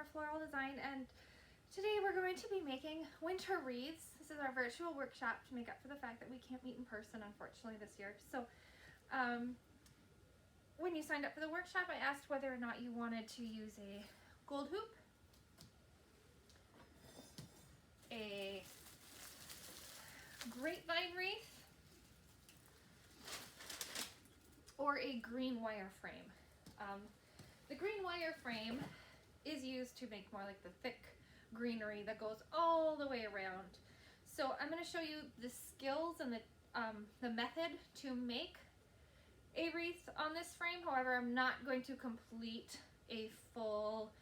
more floral design, and today we're going to be making winter wreaths. This is our virtual workshop to make up for the fact that we can't meet in person, unfortunately, this year. So when you signed up for the workshop, I asked whether or not you wanted to use a gold hoop, a grapevine wreath, or a green wireframe. The green wireframe is used to make more like the thick greenery that goes all the way around. So I'm going to show you the skills and the method to make a wreath on this frame. However, I'm not going to complete a full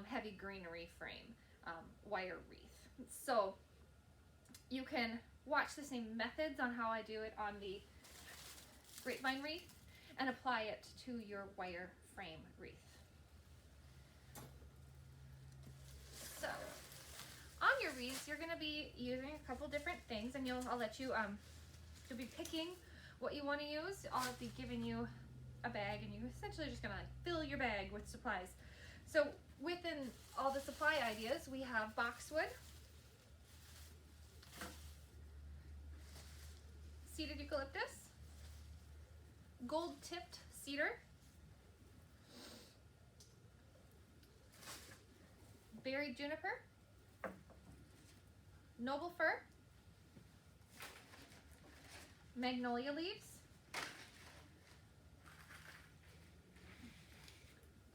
heavy greenery frame wire wreath. So you can watch the same methods on how I do it on the grapevine wreath and apply it to your wire frame wreath. So on your wreaths, you're going to be using a couple different things, and I'll let you you'll be picking what you want to use. I'll be giving you a bag, and you're essentially just going to fill your bag with supplies. So within all the supply ideas, we have boxwood, seeded eucalyptus, gold-tipped cedar, berry juniper, noble fir, magnolia leaves,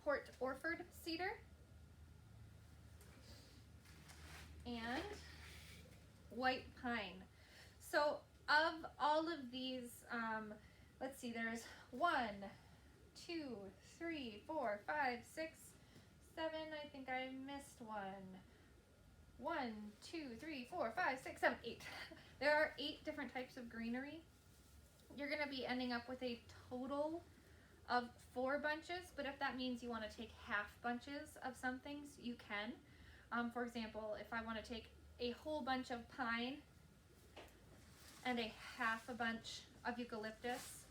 Port Orford cedar, and white pine. So of all of these, let's see, there's 1, 2, 3, 4, 5, 6, 7, I think I missed one. 1, 2, 3, 4, 5, 6, 7, 8. There are 8 different types of greenery. You're going to be ending up with a total of 4 bunches, but if that means you want to take half bunches of some things, you can. For example, if I want to take a whole bunch of pine and a half a bunch of eucalyptus,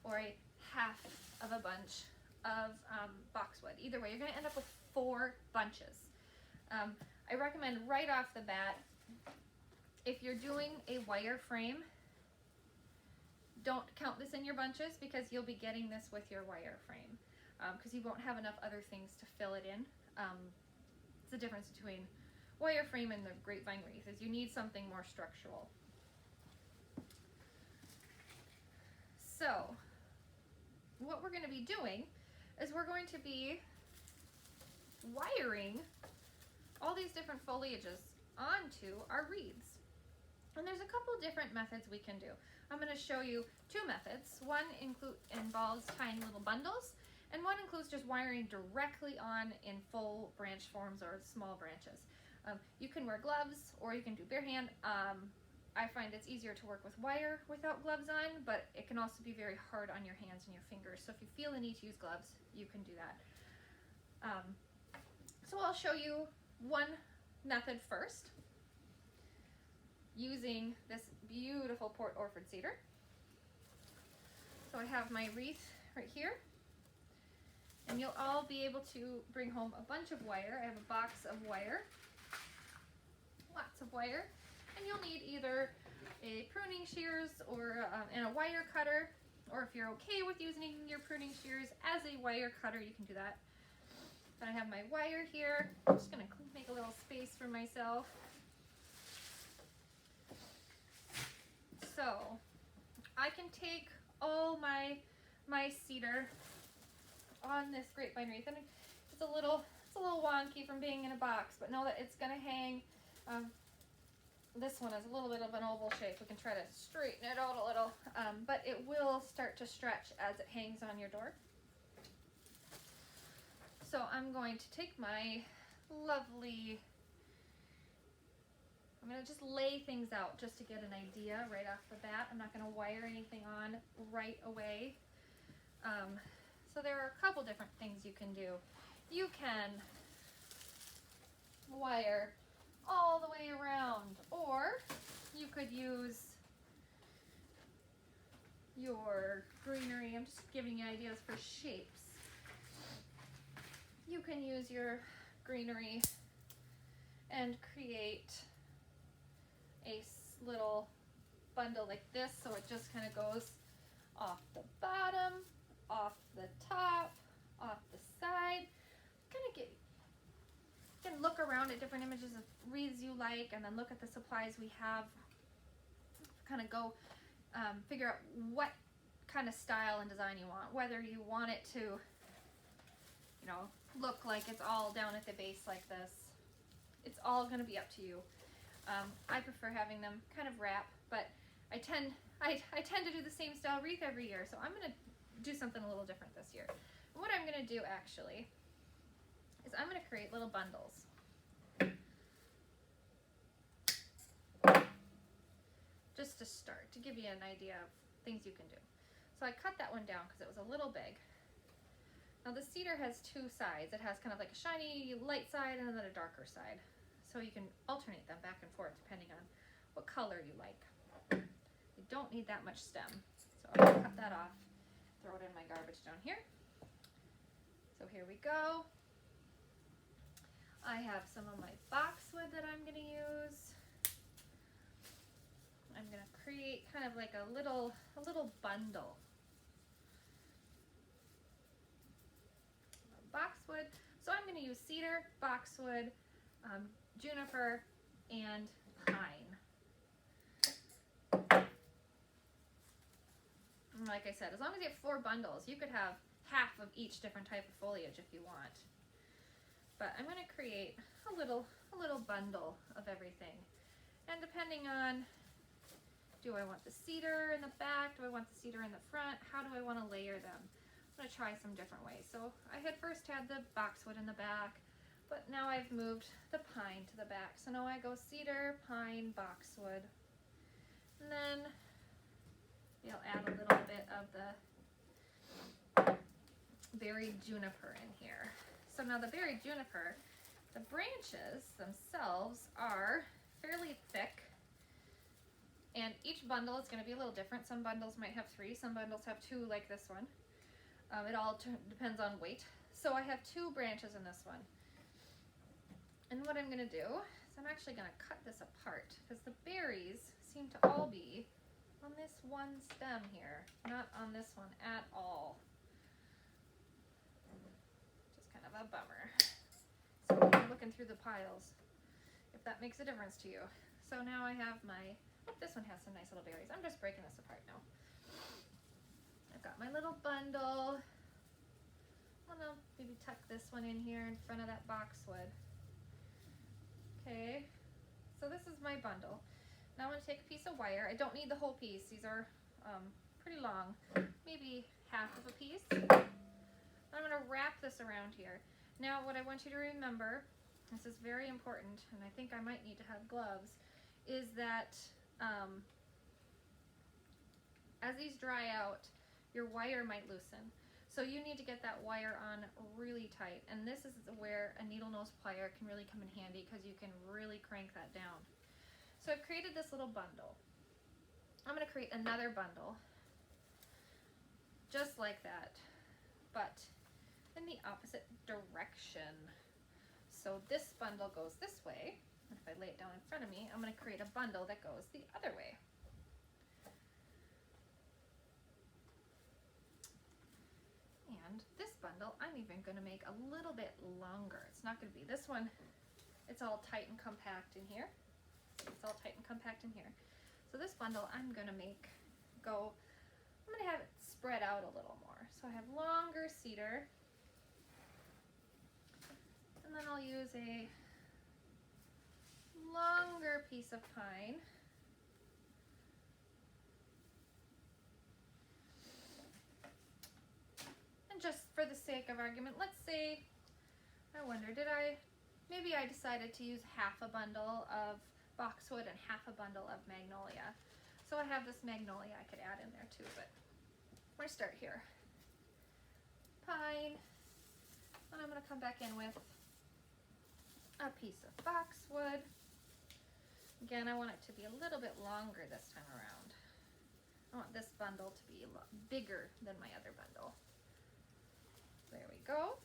or a half of a bunch of boxwood. Either way, you're going to end up with 4 bunches. I recommend right off the bat, if you're doing a wire frame, don't count this in your bunches, because you'll be getting this with your wire frame, because you won't have enough other things to fill it in. It's the difference between wire frame and the grapevine wreath, is you need something more structural. So what we're going to be doing is we're going to be wiring all these different foliages onto our wreaths. And there's a couple different methods we can do. I'm going to show you 2 methods. One involves tying little bundles, and one includes just wiring directly on in full branch forms or small branches. You can wear gloves, or you can do bare hand. I find it's easier to work with wire without gloves on, but it can also be very hard on your hands and your fingers. So if you feel the need to use gloves, you can do that. So I'll show you one method first, using this beautiful Port Orford cedar. So I have my wreath right here, and you'll all be able to bring home a bunch of wire. I have a box of wire, lots of wire, and you'll need either a pruning shears or and a wire cutter, or if you're okay with using your pruning shears as a wire cutter, you can do that. But I have my wire here. I'm just going to make a little space for myself. So I can take all my cedar on this grapevine wreath, and it's a little wonky from being in a box, but know that it's going to hang. This one is a little bit of an oval shape. We can try to straighten it out a little, but it will start to stretch as it hangs on your door. So I'm going to take my lovely, I'm going to just lay things out just to get an idea right off the bat. I'm not going to wire anything on right away. So there are a couple different things you can do. You can wire all the way around, or you could use your greenery. I'm just giving you ideas for shapes. You can use your greenery and create a little bundle like this, so it just kind of goes off the bottom, off the top, off the side. Kind of you can look around at different images of wreaths you like, and then look at the supplies we have. Kind of go figure out what kind of style and design you want, whether you want it to, you know, look like it's all down at the base like this. It's all going to be up to you. I prefer having them kind of wrap, but I tend to do the same style wreath every year, so I'm going to do something a little different this year. And what I'm going to do actually is I'm going to create little bundles. Just to start, to give you an idea of things you can do. So I cut that one down because it was a little big. Now the cedar has two sides. It has kind of like a shiny light side and then a darker side. So you can alternate them back and forth depending on what color you like. You don't need that much stem. So I'm gonna cut that off, throw it in my garbage down here. So here we go. I have some of my boxwood that I'm gonna use. I'm gonna create kind of like a little bundle. Boxwood. So I'm gonna use cedar, boxwood, juniper, and pine. And like I said, as long as you have 4 bundles, you could have half of each different type of foliage if you want. But I'm gonna create a little bundle of everything. And depending on, do I want the cedar in the back? Do I want the cedar in the front? How do I want to layer them? I'm going to try some different ways. So I had first had the boxwood in the back, but now I've moved the pine to the back. So now I go cedar, pine, boxwood. And then you'll add a little bit of the berry juniper in here. So now the berry juniper, the branches themselves are fairly thick. And each bundle is going to be a little different. Some bundles might have 3, some bundles have 2 like this one. It all depends on weight. So I have 2 branches in this one. And what I'm going to do is I'm actually going to cut this apart because the berries seem to all be on this one stem here, not on this one at all. Just kind of a bummer. So I'm looking through the piles if that makes a difference to you. So now I have my, oh, this one has some nice little berries. I'm just breaking this apart now. I've got my little bundle. I'm gonna maybe tuck this one in here in front of that boxwood. Okay, so this is my bundle. Now I'm gonna take a piece of wire. I don't need the whole piece. These are pretty long, maybe half of a piece. I'm gonna wrap this around here. Now what I want you to remember, this is very important, and I think I might need to have gloves, is that as these dry out, your wire might loosen. So you need to get that wire on really tight. And this is where a needle nose plier can really come in handy because you can really crank that down. So I've created this little bundle. I'm going to create another bundle just like that, but in the opposite direction. So this bundle goes this way. And if I lay it down in front of me, I'm going to create a bundle that goes the other way. And this bundle, I'm even going to make a little bit longer. It's not going to be this one. It's all tight and compact in here. It's all tight and compact in here. So this bundle, I'm going to make go, I'm going to have it spread out a little more. So I have longer cedar. And then I'll use a longer piece of pine. And just for the sake of argument, let's say, I wonder, maybe I decided to use half a bundle of boxwood and half a bundle of magnolia. So I have this magnolia I could add in there too, but we're gonna start here. Pine, and I'm gonna come back in with a piece of boxwood. Again, I want it to be a little bit longer this time around. I want this bundle to be a lot bigger than my other bundle. There we go.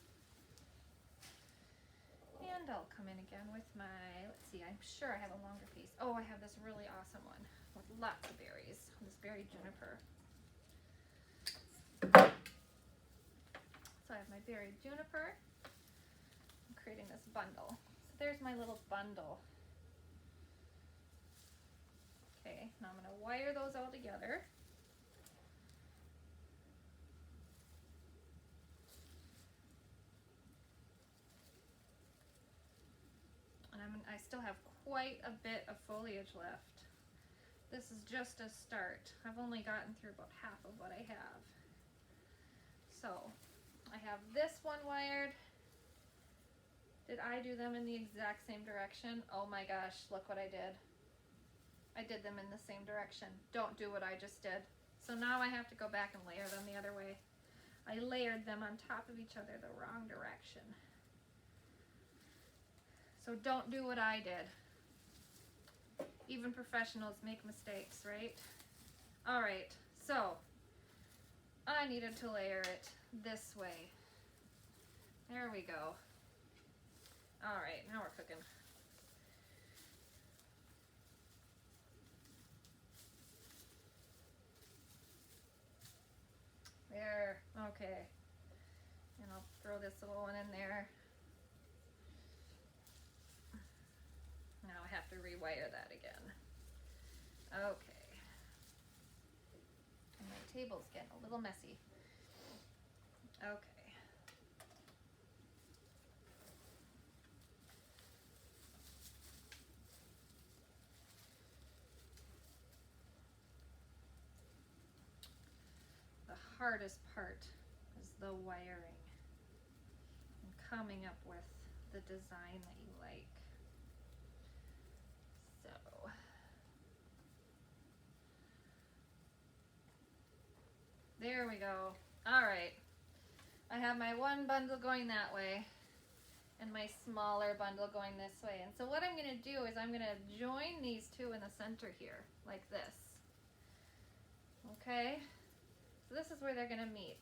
come in again with my, let's see, I'm sure I have a longer piece. Oh, I have this really awesome one with lots of berries, this berry juniper. So I have my berry juniper. I'm creating this bundle. So there's my little bundle. Okay, now I'm going to wire those all together. And I still have quite a bit of foliage left. This is just a start. I've only gotten through about half of what I have. So I have this one wired. Did I do them in the exact same direction? Oh my gosh, look what I did. I did them in the same direction. Don't do what I just did. So now I have to go back and layer them the other way. I layered them on top of each other the wrong direction. So don't do what I did. Even professionals make mistakes, right? All right, so I needed to layer it this way. There we go. All right, now we're cooking. There, okay. And I'll throw this little one in there. Now I have to rewire that again. Okay. And my table's getting a little messy. Okay. The hardest part is the wiring and coming up with the design that you like. So there we go. All right. I have my one bundle going that way and my smaller bundle going this way. And so what I'm going to do is I'm going to join these two in the center here, like this. Okay? So this is where they're going to meet.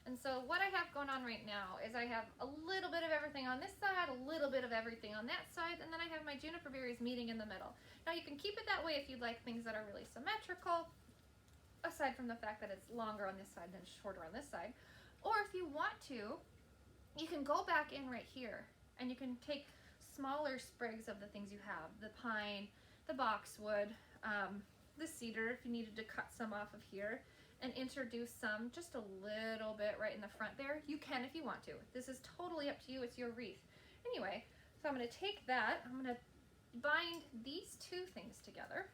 And so what I have going on right now is I have a little bit of everything on this side, a little bit of everything on that side, and then I have my juniper berries meeting in the middle. Now you can keep it that way if you'd like things that are really symmetrical, aside from the fact that it's longer on this side than shorter on this side. Or if you want to, you can go back in right here and you can take smaller sprigs of the things you have, the pine, the boxwood, the cedar if you needed to cut some off of here, and introduce some just a little bit right in the front there. You can if you want to. This is totally up to you. It's your wreath. Anyway, so I'm going to take that. I'm going to bind these two things together.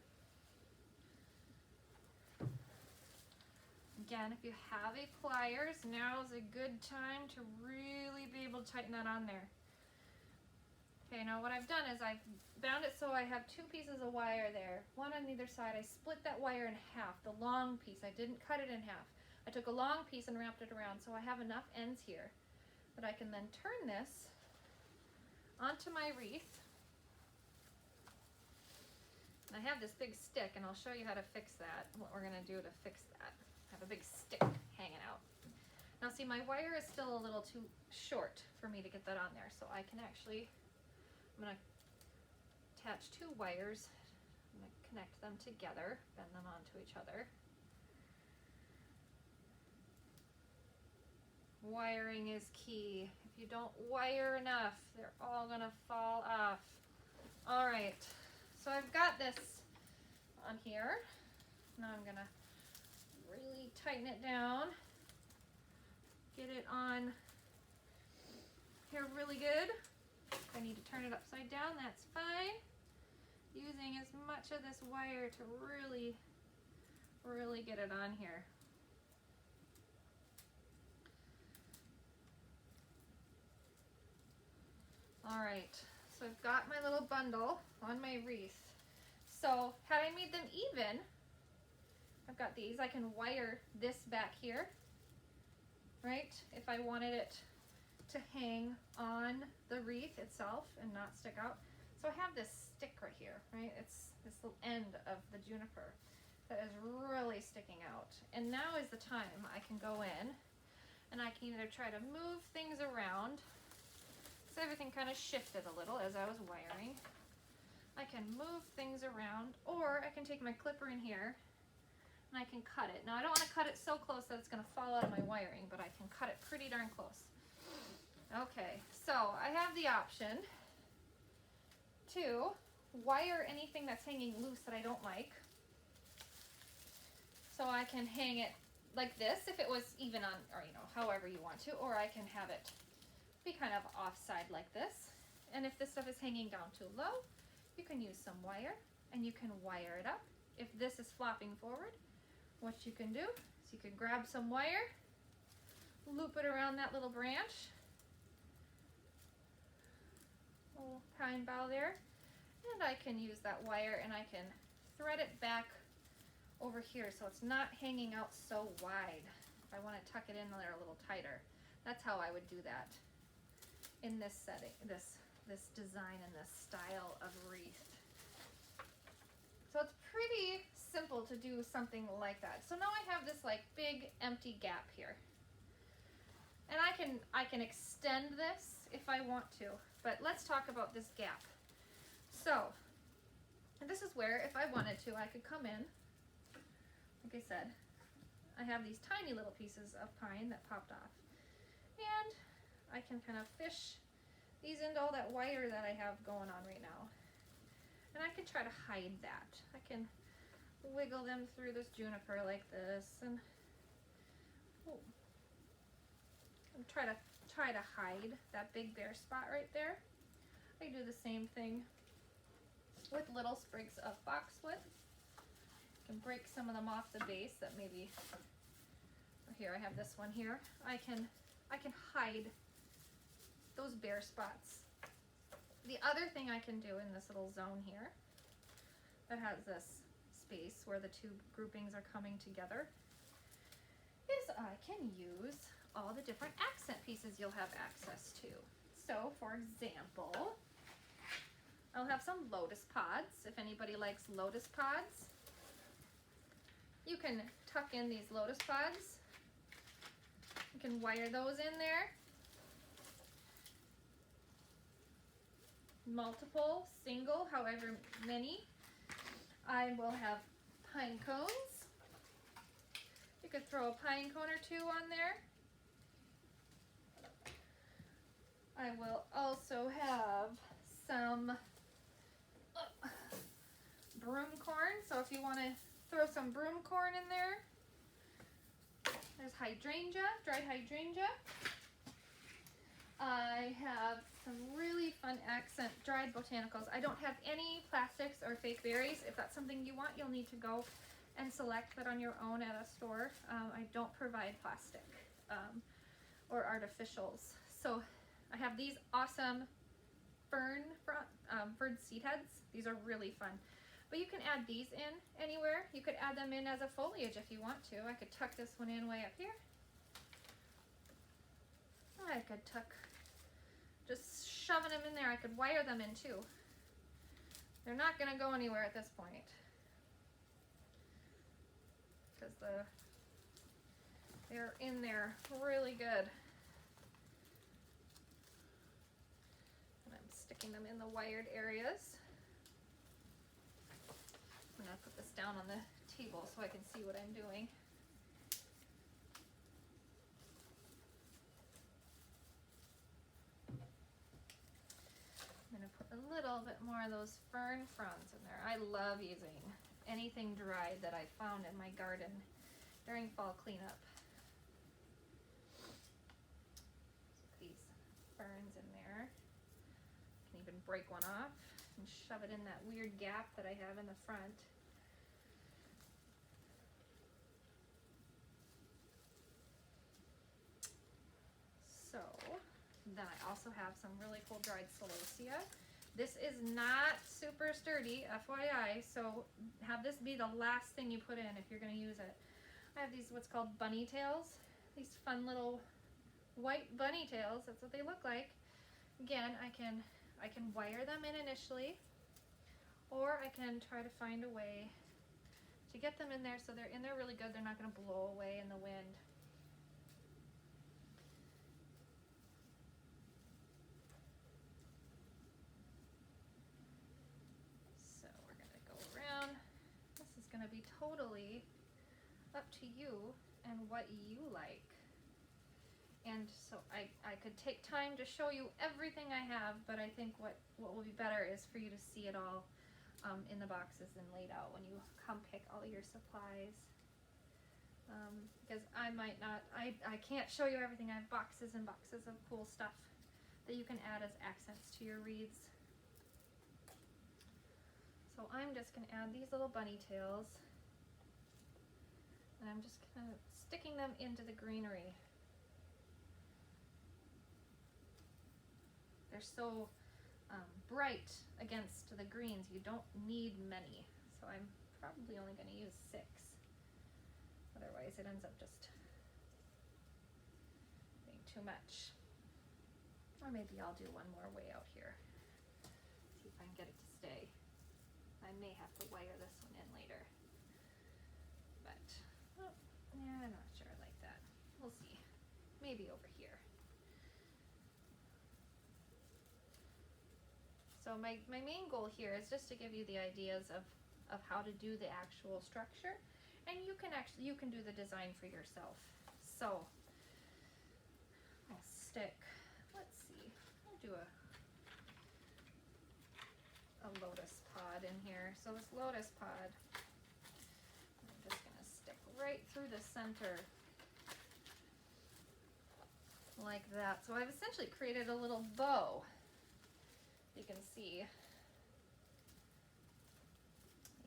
Again, if you have a pliers, now is a good time to really be able to tighten that on there. Okay, now what I've done is I've bound it so I have two pieces of wire there, one on either side. I split that wire in half, the long piece. I didn't cut it in half. I took a long piece and wrapped it around, so I have enough ends here that I can then turn this onto my wreath. And I have this big stick, and I'll show you how to fix that, what we're going to do to fix that. I have a big stick hanging out. Now see, my wire is still a little too short for me to get that on there, so I can actually, I'm going to attach two wires. I'm going to connect them together, bend them onto each other. Wiring is key. If you don't wire enough, they're all going to fall off. All right, so I've got this on here. Now I'm going to really tighten it down. Get it on here really good. If I need to turn it upside down, that's fine. Using as much of this wire to really, really get it on here. All right, so I've got my little bundle on my wreath. So had I made them even, I've got these, I can wire this back here, right? If I wanted it to hang on the wreath itself and not stick out. So I have this stick right here, right? It's this little end of the juniper that is really sticking out. And now is the time I can go in and I can either try to move things around So everything kind of shifted a little as I was wiring. I can move things around, or I can take my clipper in here and I can cut it. Now I don't want to cut it so close that it's going to fall out of my wiring, but I can cut it pretty darn close. Okay, so I have the option to wire anything that's hanging loose that I don't like. So I can hang it like this if it was even on, or you know, however you want to, or I can have it be kind of offside like this. And if this stuff is hanging down too low, you can use some wire and you can wire it up. If this is flopping forward, what you can do is you can grab some wire, loop it around that little branch, little pine bough there, and I can use that wire and I can thread it back over here so it's not hanging out so wide. If I want to tuck it in there a little tighter, that's how I would do that in this setting, this design and this style of wreath. So it's pretty simple to do something like that. So now I have this like big empty gap here, and I can extend this if I want to, but let's talk about this gap. So this is where if I wanted to, I could come in. Like I said, I have these tiny little pieces of pine that popped off, and I can kind of fish these into all that wire that I have going on right now. And I can try to hide that. I can wiggle them through this juniper like this, and try to hide that big bare spot right there. I do the same thing with little sprigs of boxwood. I can break some of them off the base that maybe, here I have this one here. I can hide those bare spots. The other thing I can do in this little zone here that has this space where the two groupings are coming together is I can use all the different accent pieces you'll have access to. So for example, I'll have some lotus pods. If anybody likes lotus pods, you can tuck in these lotus pods. You can wire those in there. Multiple, single, however many. I will have pine cones. You could throw a pine cone or two on there. I will also have some broom corn. So if you want to throw some broom corn in there. There's hydrangea, dried hydrangea. I have some really fun accent dried botanicals. I don't have any plastics or fake berries. If that's something you want, you'll need to go and select that on your own at a store. I don't provide plastic or artificials. So I have these awesome fern seed heads. These are really fun. But you can add these in anywhere. You could add them in as a foliage if you want to. I could tuck this one in way up here. I could tuck, just shoving them in there. I could wire them in too. They're not going to go anywhere at this point because they're in there really good. And I'm sticking them in the wired areas. I'm going to put this down on the table so I can see what I'm doing. I'm going to put a little bit more of those fern fronds in there. I love using anything dried that I found in my garden during fall cleanup. Put these ferns in there. You can even break one off and shove it in that weird gap that I have in the front. So then I also have some really cool dried celosia. This is not super sturdy, FYI, so have this be the last thing you put in if you're going to use it. I have these what's called bunny tails, these fun little white bunny tails. That's what they look like. Again, I can wire them in initially, or I can try to find a way to get them in there so they're in there really good. They're not going to blow away in the wind. totally up to you and what you like. And so I could take time to show you everything I have, but I think what will be better is for you to see it all in the boxes and laid out when you come pick all your supplies. Because I might not, I can't show you everything. I have boxes and boxes of cool stuff that you can add as accents to your wreaths. So I'm just going to add these little bunny tails, and I'm just kind of sticking them into the greenery. They're so bright against the greens, you don't need many. So I'm probably only going to use 6. Otherwise it ends up just being too much. Or maybe I'll do one more way out here. See if I can get it to stay. I may have to wire this one in later. But, oh, yeah, I'm not sure I like that. We'll see. Maybe over here. So my main goal here is just to give you the ideas of how to do the actual structure, and you can do the design for yourself. So I'll stick, let's see, I'll do a lotus pod in here. So this lotus pod, I'm just gonna stick right through the center like that. So I've essentially created a little bow. You can see,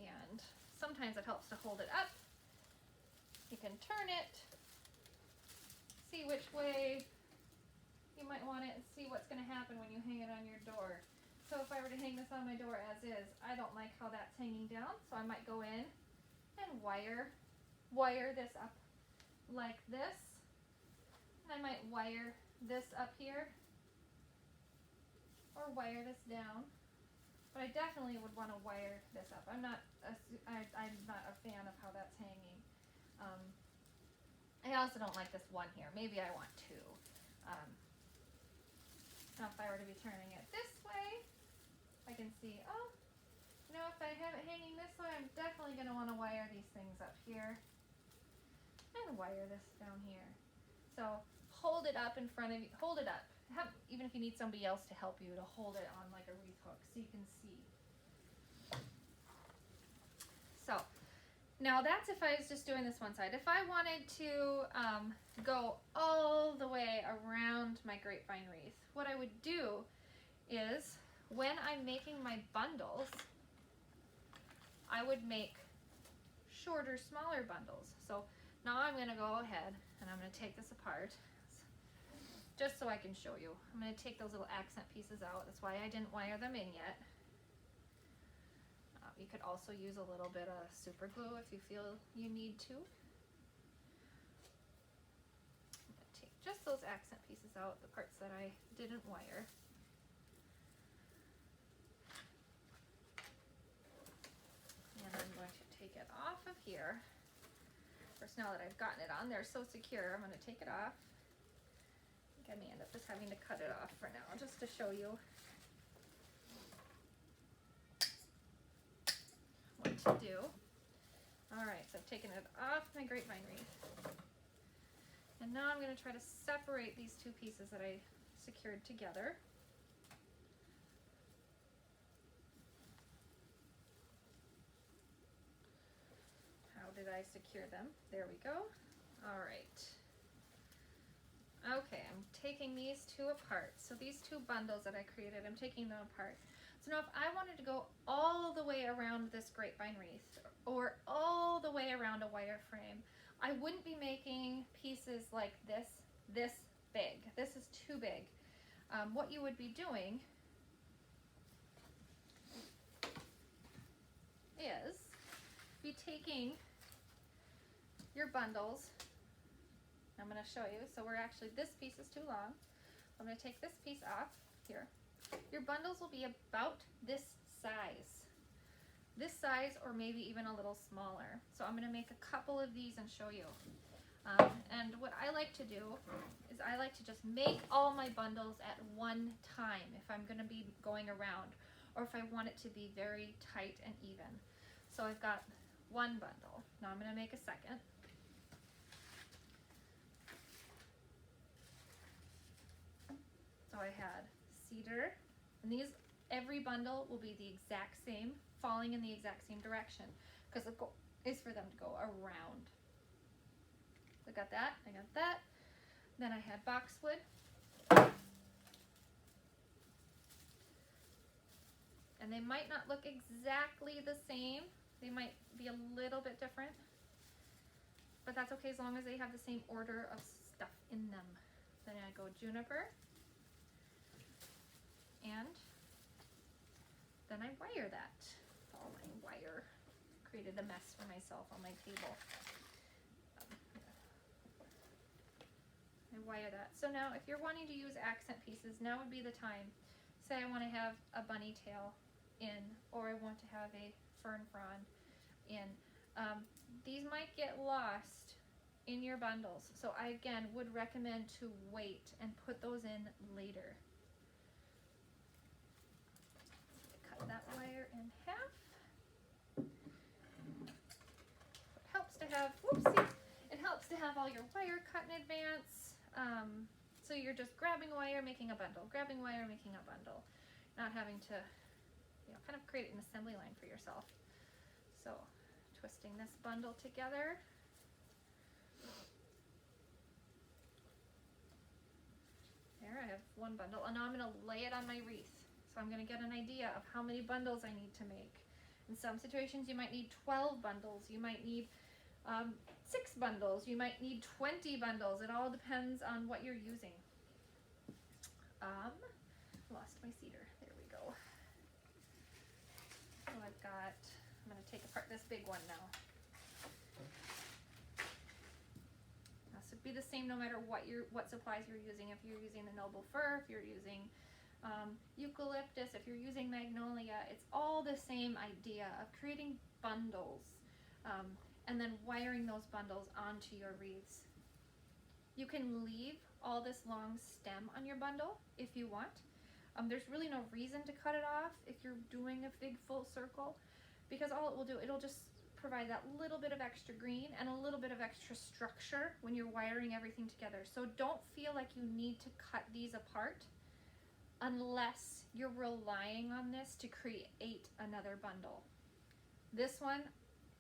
and sometimes it helps to hold it up. You can turn it, see which way you might want it, and see what's going to happen when you hang it on your door. So if I were to hang this on my door as is, I don't like how that's hanging down, so I might go in and wire this up like this, and I might wire this up here, or wire this down, but I definitely would want to wire this up. I'm not a fan of how that's hanging. I also don't like this one here. Maybe I want 2. Now if I were to be turning it this way, I can see, oh, you know, if I have it hanging this way, I'm definitely going to want to wire these things up here and wire this down here. So hold it up in front of you, hold it up. Even if you need somebody else to help you to hold it on like a wreath hook so you can see. So now that's if I was just doing this one side. If I wanted to go all the way around my grapevine wreath, what I would do is when I'm making my bundles, I would make shorter, smaller bundles. So now I'm going to go ahead and I'm going to take this apart. Just so I can show you. I'm going to take those little accent pieces out. That's why I didn't wire them in yet. You could also use a little bit of super glue if you feel you need to. I'm going to take just those accent pieces out, the parts that I didn't wire. And I'm going to take it off of here. Of course, now that I've gotten it on there so secure, I'm going to take it off. I may end up just having to cut it off for now, just to show you what to do. Alright, so I've taken it off my grapevine wreath. And now I'm going to try to separate these 2 pieces that I secured together. How did I secure them? There we go. Alright. Okay, I'm taking these 2 apart. So these 2 bundles that I created, I'm taking them apart. So now if I wanted to go all the way around this grapevine wreath or all the way around a wireframe, I wouldn't be making pieces like this big. This is too big. What you would be doing is be taking your bundles. I'm going to show you. So we're actually, this piece is too long. I'm going to take this piece off here. Your bundles will be about this size. This size, or maybe even a little smaller. So I'm going to make a couple of these and show you. And what I like to do is I like to just make all my bundles at one time if I'm going to be going around, or if I want it to be very tight and even. So I've got one bundle. Now I'm going to make a second. So I had cedar, and these, every bundle will be the exact same, falling in the exact same direction, because the goal is for them to go around. So I got that, I got that. Then I had boxwood. And they might not look exactly the same. They might be a little bit different, but that's okay as long as they have the same order of stuff in them. Then I go juniper, and then I wire that. All my wire. Created a mess for myself on my table. I wire that. So now if you're wanting to use accent pieces, now would be the time. Say I want to have a bunny tail in, or I want to have a fern frond in. These might get lost in your bundles. So I again would recommend to wait and put those in later. Cut that wire in half. It helps to have, whoopsie, it helps to have all your wire cut in advance. So you're just grabbing wire, making a bundle, grabbing wire, making a bundle, not having to, you know, kind of create an assembly line for yourself. So twisting this bundle together. There, I have one bundle, and now I'm going to lay it on my wreath. So I'm going to get an idea of how many bundles I need to make. In some situations, you might need 12 bundles. You might need 6 bundles. You might need 20 bundles. It all depends on what you're using. Lost my cedar. There we go. So I've got, I'm going to take apart this big one now. This would be the same no matter what supplies you're using. If you're using the noble fir, if you're using eucalyptus, if you're using magnolia, it's all the same idea of creating bundles and then wiring those bundles onto your wreaths. You can leave all this long stem on your bundle if you want. There's really no reason to cut it off if you're doing a big full circle, because all it will do, it'll just provide that little bit of extra green and a little bit of extra structure when you're wiring everything together. So don't feel like you need to cut these apart unless you're relying on this to create another bundle. This one,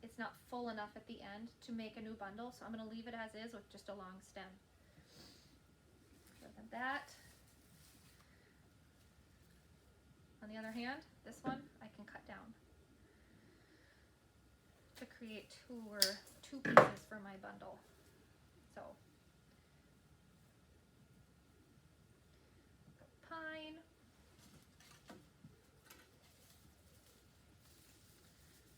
it's not full enough at the end to make a new bundle, so I'm going to leave it as is with just a long stem. So that. On the other hand, this one I can cut down to create two pieces for my bundle. So pine,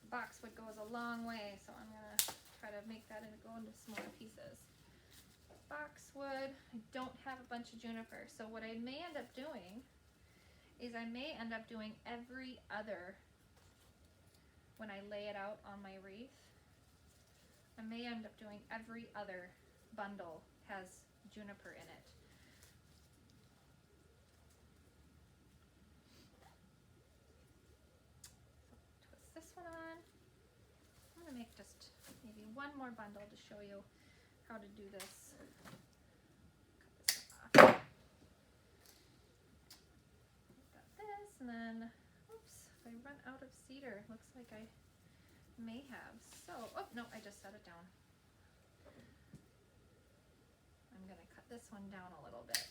boxwood goes a long way, so I'm gonna try to make that and go into smaller pieces. Boxwood, I don't have a bunch of juniper, so what I may end up doing is I may end up doing every other, when I lay it out on my wreath, I may end up doing every other bundle has juniper in it. So twist this one on. I'm going to make just maybe one more bundle to show you how to do this. Cut this off. Got this, and then, oops, if I run out of cedar, looks like I may have. So, oh no, I just set it down. I'm going to cut this one down a little bit.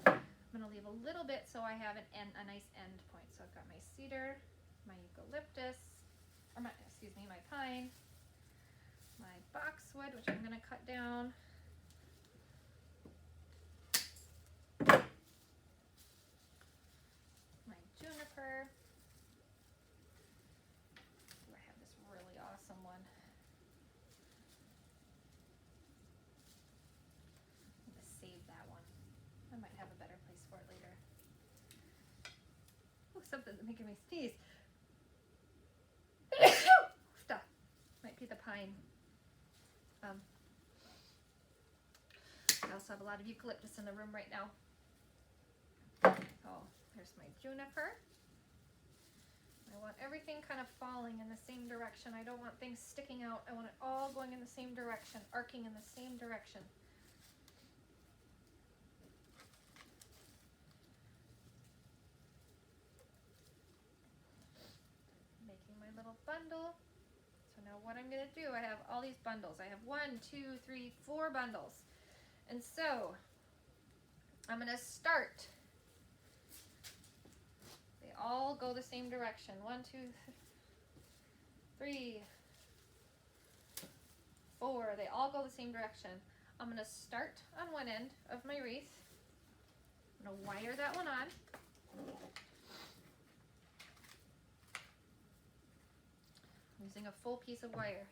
I'm going to leave a little bit so I have a nice end point. So I've got my cedar, my eucalyptus, or my, excuse me, my pine, my boxwood, which I'm going to cut down. My juniper. Ooh, I have this really awesome one. I'm going to save that one. I might have a better place for it later. Oh, something's making me sneeze. Stuff. Might be the pine. I also have a lot of eucalyptus in the room right now. Oh, there's my juniper, my I want everything kind of falling in the same direction. I don't want things sticking out. I want it all going in the same direction, arcing in the same direction. Making my little bundle. So now what I'm going to do, I have all these bundles. I have 1, 2, 3, 4 bundles. And so I'm going to start. They all go the same direction. 1, 2, 3, 4. They all go the same direction. I'm going to start on one end of my wreath. I'm going to wire that one on. I'm using a full piece of wire.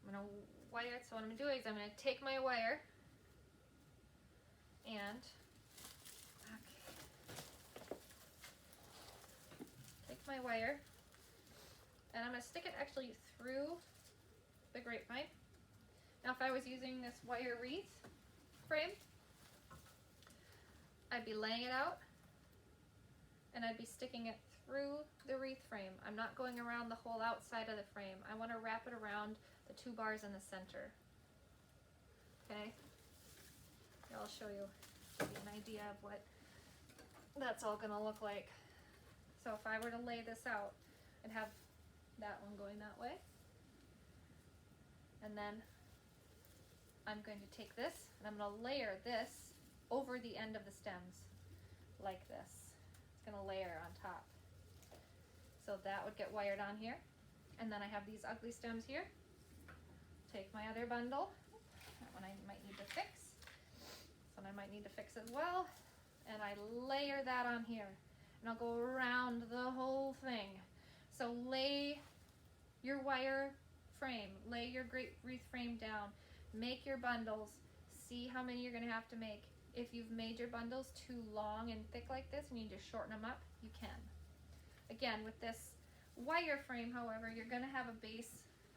I'm going to wire it. So what I'm going to do is I'm going to take my wire and take my wire and I'm going to stick it actually through the grapevine. Now if I was using this wire wreath frame, I'd be laying it out and I'd be sticking it through the wreath frame. I'm not going around the whole outside of the frame. I want to wrap it around the 2 bars in the center. Okay? Here, I'll show you, give you an idea of what that's all going to look like. So if I were to lay this out, I'd have that one going that way. And then I'm going to take this and I'm going to layer this over the end of the stems like this. It's going to layer on top. So that would get wired on here. And then I have these ugly stems here. Take my other bundle. That one I might need to fix. This one I might need to fix as well. And I layer that on here. And I'll go around the whole thing. So lay your wire frame, lay your great wreath frame down, make your bundles, see how many you're going to have to make. If you've made your bundles too long and thick like this and you need to shorten them up, you can. Again, with this wire frame, however, you're going to have a base,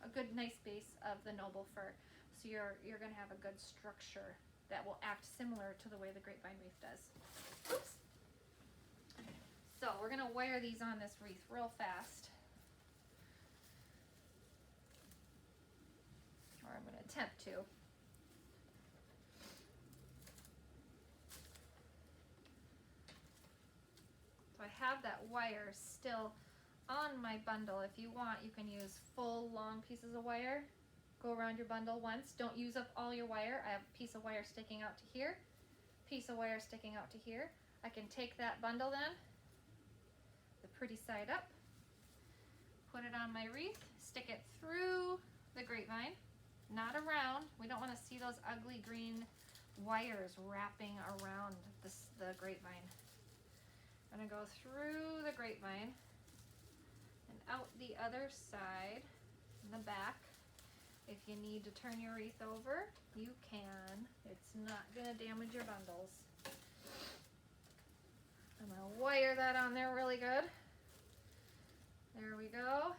a good nice base of the noble fir. So you're going to have a good structure that will act similar to the way the grapevine wreath does. Oops. So we're going to wire these on this wreath real fast. Or I'm going to attempt to. So I have that wire still on my bundle. If you want, you can use full long pieces of wire. Go around your bundle once. Don't use up all your wire. I have a piece of wire sticking out to here, piece of wire sticking out to here. I can take that bundle then, the pretty side up, put it on my wreath, stick it through the grapevine, not around. We don't want to see those ugly green wires wrapping around the grapevine. I'm going to go through the grapevine and out the other side, in the back. If you need to turn your wreath over, you can. It's not going to damage your bundles. I'm going to wire that on there really good. There we go.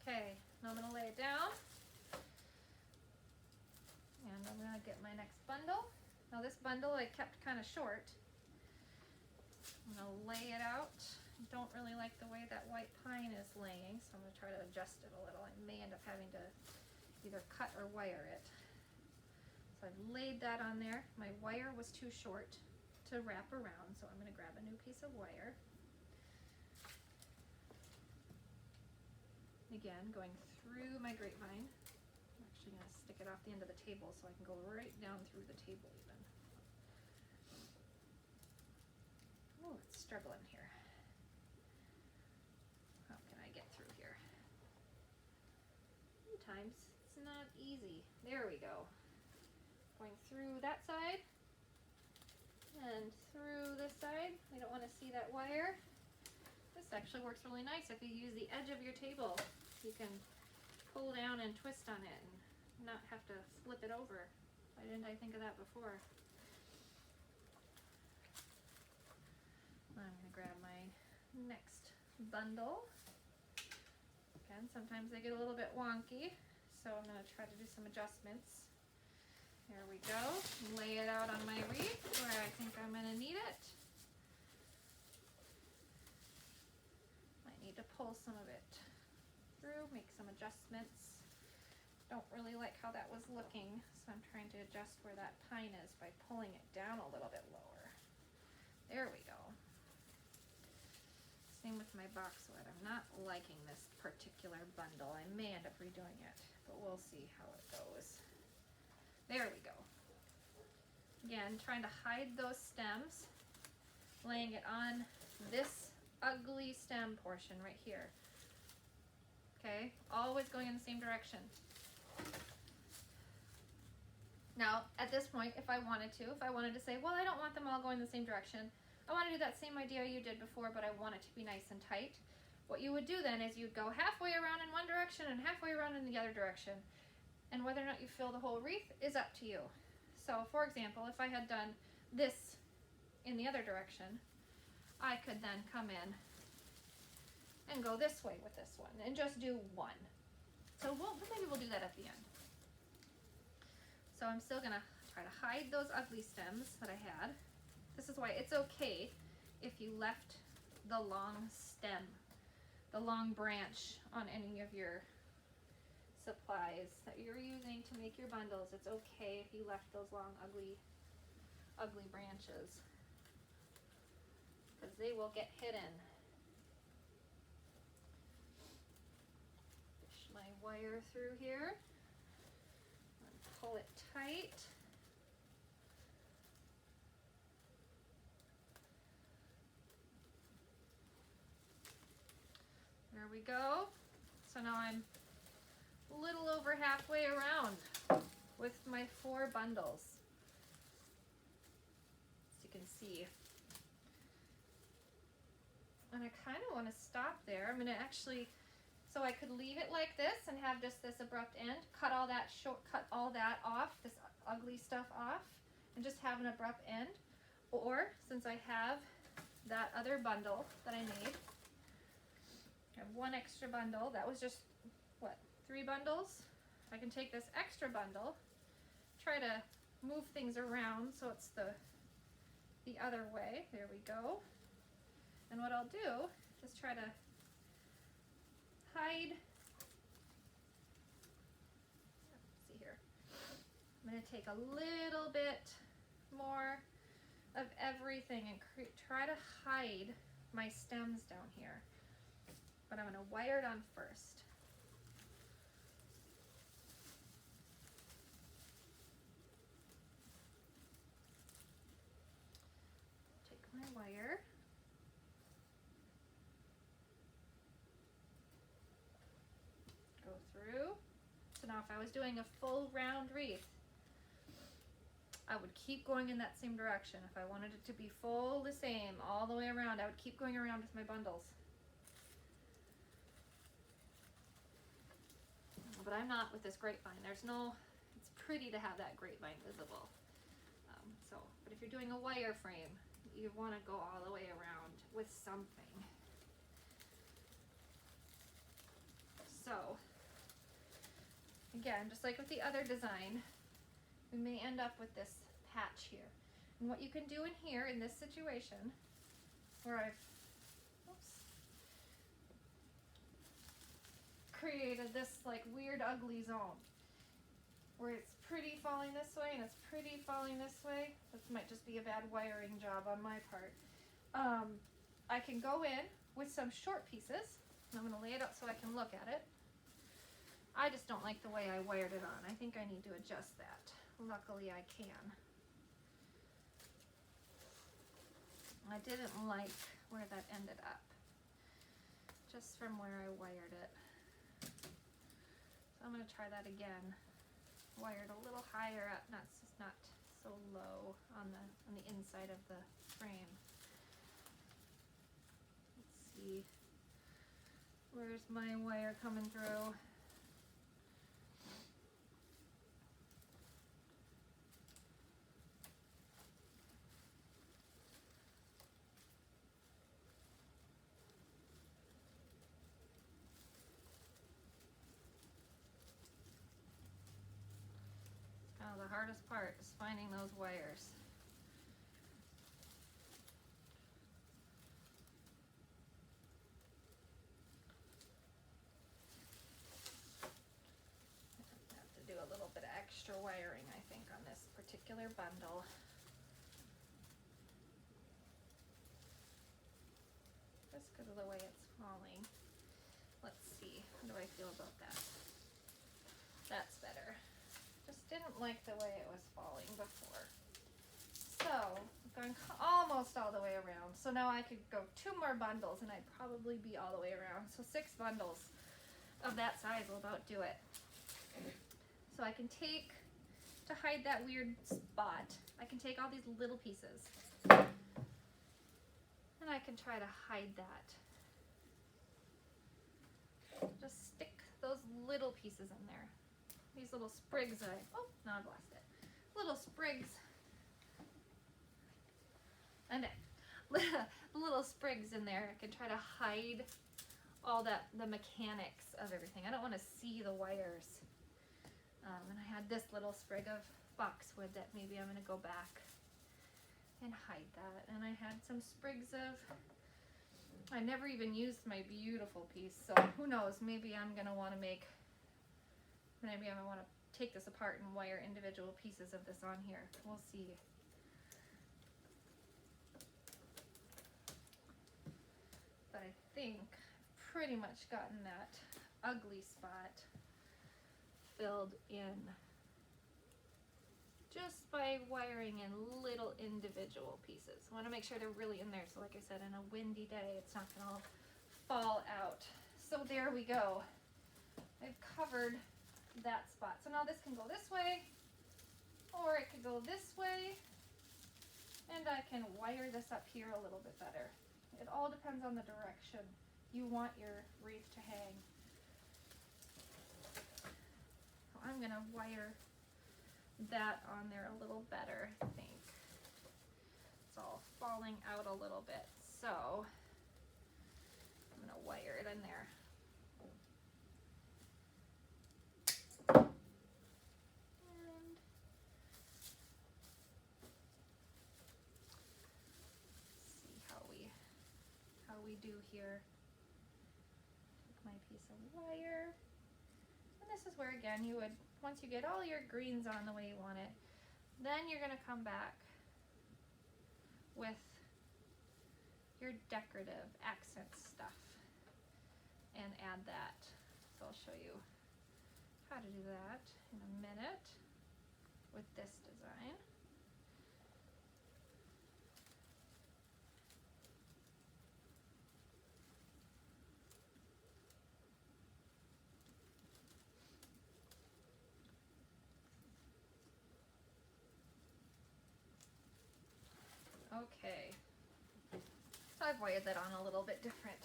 Okay, now I'm going to lay it down. And I'm going to get my next bundle. Now this bundle I kept kind of short. I'm going to lay it out. I don't really like the way that white pine is laying, so I'm going to try to adjust it a little. I may end up having to either cut or wire it. So I've laid that on there. My wire was too short to wrap around, so I'm going to grab a new piece of wire. Again, going through my grapevine. I'm actually going to stick it off the end of the table so I can go right down through the table even. Oh, it's struggling here. How can I get through here? Sometimes it's not easy. There we go. Going through that side and through this side. We don't want to see that wire. This actually works really nice if you use the edge of your table. You can pull down and twist on it and not have to flip it over. Why didn't I think of that before? I'm going to grab my next bundle. Again, sometimes they get a little bit wonky, so I'm going to try to do some adjustments. There we go. Lay it out on my wreath where I think I'm going to need it. pull some of it through, make some adjustments. Don't really like how that was looking, so I'm trying to adjust where that pine is by pulling it down a little bit lower. There we go. Same with my boxwood. I'm not liking this particular bundle. I may end up redoing it, but we'll see how it goes. There we go. Again, trying to hide those stems, laying it on this ugly stem portion right here. Okay, always going in the same direction. Now, at this point, if I wanted to say, well, I don't want them all going the same direction. I want to do that same idea you did before, but I want it to be nice and tight. What you would do then is you'd go halfway around in one direction and halfway around in the other direction. And whether or not you fill the whole wreath is up to you. So, for example, if I had done this in the other direction, I could then come in and go this way with this one and just do one. So maybe we'll do that at the end. So I'm still gonna try to hide those ugly stems that I had. This is why it's okay if you left the long stem, the long branch on any of your supplies that you're using to make your bundles. It's okay if you left those long, ugly branches, because they will get hidden. Push my wire through here and pull it tight. There we go. So now I'm a little over halfway around with my 4 bundles, as you can see. And I kind of want to stop there. I'm going to actually, so I could leave it like this and have just this abrupt end, cut all that off, this ugly stuff off, and just have an abrupt end. Or, since I have that other bundle that I made, I have 1 extra bundle. That was just, what, 3 bundles? I can take this extra bundle, try to move things around so it's the other way. There we go. And what I'll do is try to hide. Let's see here. I'm going to take a little bit more of everything and try to hide my stems down here. But I'm going to wire it on first. Take my wire. Go through. So now if I was doing a full round wreath, I would keep going in that same direction. If I wanted it to be full the same all the way around, I would keep going around with my bundles. But I'm not with this grapevine. It's pretty to have that grapevine visible. But if you're doing a wireframe, you want to go all the way around with something. So, again, just like with the other design, we may end up with this patch here. And what you can do in here, in this situation, where I've created this like weird ugly zone, where it's pretty falling this way and it's pretty falling this way. This might just be a bad wiring job on my part. I can go in with some short pieces, and I'm going to lay it out so I can look at it. I just don't like the way I wired it on. I think I need to adjust that. Luckily I can. I didn't like where that ended up, just from where I wired it. So I'm going to try that again. Wired a little higher up, not so low on the inside of the frame. Let's see. Where's my wire coming through? The hardest part is finding those wires. particular bundle. Just because of the way it's falling. Let's see, how do I feel about that? That's better. Just didn't like the way it was falling before. So, I've gone almost all the way around. So now I could go 2 more bundles and I'd probably be all the way around. So 6 bundles of that size will about do it. So I can take, to hide that weird spot, I can take all these little pieces and I can try to hide that. Just stick those little pieces in there. These little sprigs that oh, now I've lost it. Little sprigs. And little sprigs in there. I can try to hide all that, the mechanics of everything. I don't want to see the wires. And I had this little sprig of boxwood that maybe I'm going to go back and hide that. And I had some sprigs of, I never even used my beautiful piece, so who knows, maybe I'm going to want to make, maybe I'm going to want to take this apart and wire individual pieces of this on here. We'll see. But I think I've pretty much gotten that ugly spot filled in just by wiring in little individual pieces. I want to make sure they're really in there, so like I said, in a windy day it's not going to fall out. So there we go. I've covered that spot. So now this can go this way, or it could go this way, and I can wire this up here a little bit better. It all depends on the direction you want your wreath to hang. So I'm going to wire that on there a little better, I think. It's all falling out a little bit, so I'm going to wire it in there. And see how we do here. Take my piece of wire. And this is where, again, you would, once you get all your greens on the way you want it, then you're going to come back with your decorative accent stuff and add that. So I'll show you how to do that in a minute with this design. Okay, so I've wired that on a little bit different.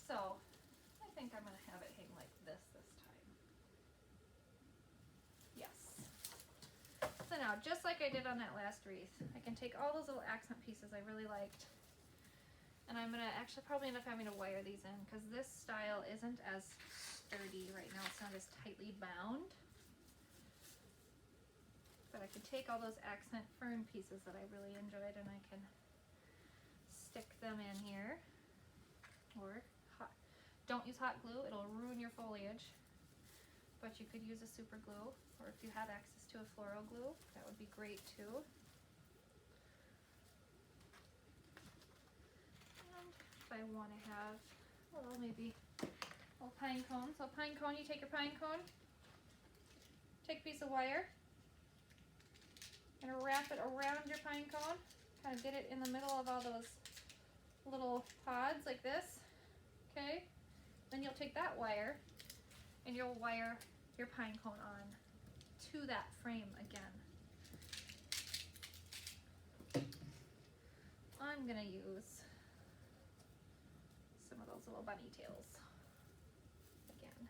So I think I'm going to have it hang like this time. Yes. So now, just like I did on that last wreath, I can take all those little accent pieces I really liked, and I'm going to actually probably end up having to wire these in because this style isn't as sturdy right now. It's not as tightly bound. But I could take all those accent fern pieces that I really enjoyed and I can stick them in here. Or don't use hot glue, it'll ruin your foliage. But you could use a super glue, or if you have access to a floral glue, that would be great too. And if I want to have, well, maybe a little pine cone. So pine cone, you take your pine cone, take a piece of wire, and wrap it around your pine cone, kind of get it in the middle of all those little pods like this, okay? Then you'll take that wire and you'll wire your pine cone on to that frame again. I'm gonna use some of those little bunny tails again.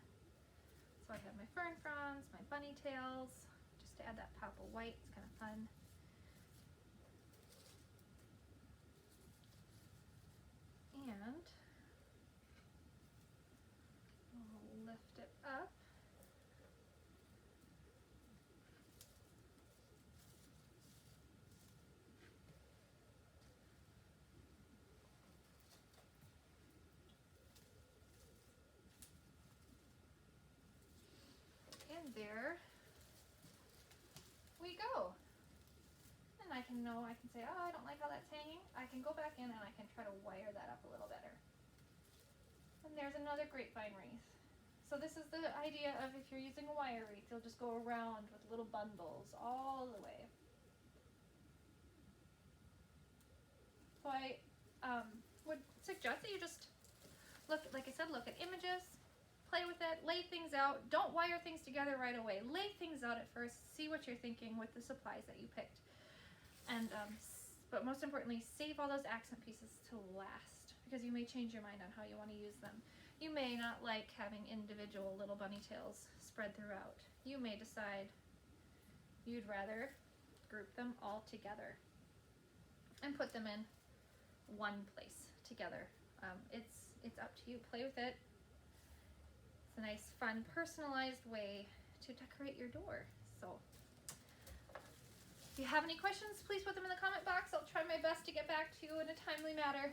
So I have my fern fronds, my bunny tails, just to add that pop of white. It's kind of fun. And I'll lift it up. And there we go. can know, I can say, oh, I don't like how that's hanging. I can go back in and I can try to wire that up a little better. And there's another grapevine wreath. So this is the idea of if you're using a wire wreath, you'll just go around with little bundles all the way. So I would suggest that you just look, like I said, look at images, play with it, lay things out. Don't wire things together right away. Lay things out at first, see what you're thinking with the supplies that you picked. And but most importantly, save all those accent pieces to last, because you may change your mind on how you want to use them. You may not like having individual little bunny tails spread throughout. You may decide you'd rather group them all together and put them in one place together. It's up to you. Play with it. It's a nice, fun, personalized way to decorate your door. So if you have any questions, please put them in the comment box. I'll try my best to get back to you in a timely manner.